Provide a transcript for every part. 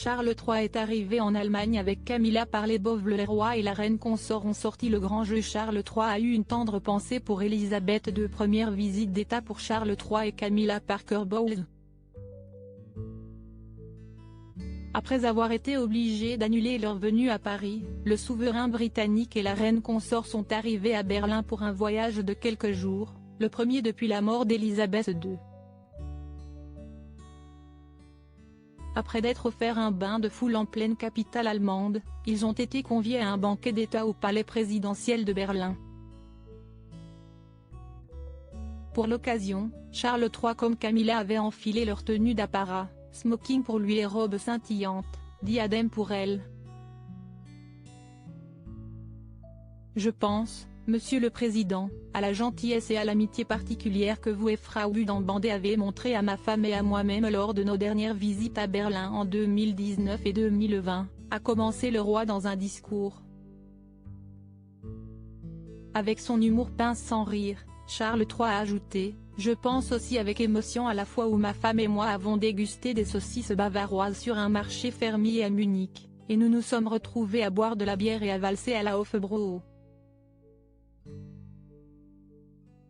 Charles III est arrivé en Allemagne avec Camilla par les Bowles. Les rois et la reine consort ont sorti le grand jeu. Charles III a eu une tendre pensée pour Elisabeth II. Première visite d'État pour Charles III et Camilla Parker Bowles. Après avoir été obligés d'annuler leur venue à Paris, le souverain britannique et la reine consort sont arrivés à Berlin pour un voyage de quelques jours, le premier depuis la mort d'Elisabeth II. Après d'être offert un bain de foule en pleine capitale allemande, ils ont été conviés à un banquet d'État au palais présidentiel de Berlin. Pour l'occasion, Charles III comme Camilla avaient enfilé leur tenue d'apparat, smoking pour lui et robe scintillante, diadème pour elle. Je pense, Monsieur le Président, à la gentillesse et à l'amitié particulière que vous et Frau Budenbande avez montré à ma femme et à moi-même lors de nos dernières visites à Berlin en 2019 et 2020, a commencé le roi dans un discours. Avec son humour pince sans rire, Charles III a ajouté: je pense aussi avec émotion à la fois où ma femme et moi avons dégusté des saucisses bavaroises sur un marché fermier à Munich, et nous nous sommes retrouvés à boire de la bière et à valser à la Hofbräu.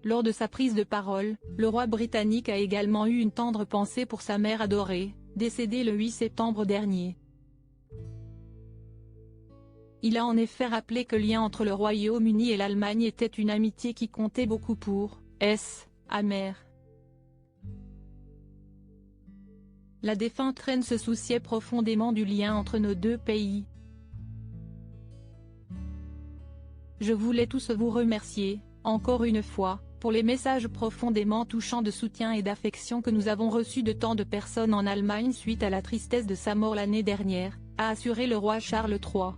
Lors de sa prise de parole, le roi britannique a également eu une tendre pensée pour sa mère adorée, décédée le 8 septembre dernier. Il a en effet rappelé que le lien entre le Royaume-Uni et l'Allemagne était une amitié qui comptait beaucoup pour sa mère. La défunte reine se souciait profondément du lien entre nos deux pays. Je voulais tous vous remercier, encore une fois, pour les messages profondément touchants de soutien et d'affection que nous avons reçus de tant de personnes en Allemagne suite à la tristesse de sa mort l'année dernière, a assuré le roi Charles III.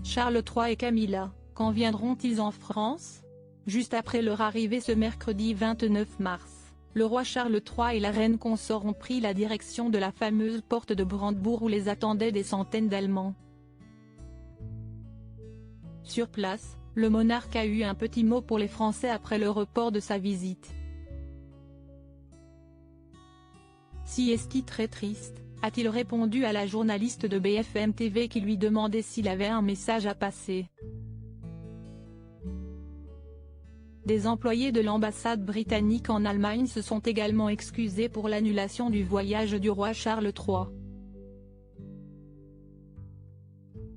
Charles III et Camilla, quand viendront-ils en France? Juste après leur arrivée ce mercredi 29 mars, le roi Charles III et la reine consort ont pris la direction de la fameuse porte de Brandebourg où les attendaient des centaines d'Allemands. Sur place, le monarque a eu un petit mot pour les Français après le report de sa visite. Si est-il très triste, a-t-il répondu à la journaliste de BFM TV qui lui demandait s'il avait un message à passer. Des employés de l'ambassade britannique en Allemagne se sont également excusés pour l'annulation du voyage du roi Charles III.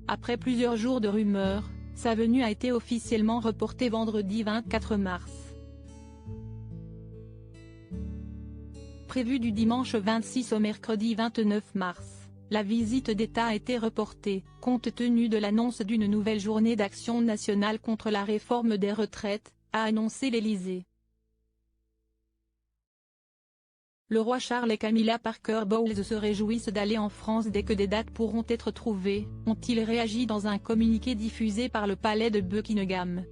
Après plusieurs jours de rumeurs, sa venue a été officiellement reportée vendredi 24 mars. Prévue du dimanche 26 au mercredi 29 mars, la visite d'État a été reportée, compte tenu de l'annonce d'une nouvelle journée d'action nationale contre la réforme des retraites, a annoncé l'Élysée. Le roi Charles et Camilla Parker Bowles se réjouissent d'aller en France dès que des dates pourront être trouvées, ont-ils réagi dans un communiqué diffusé par le palais de Buckingham.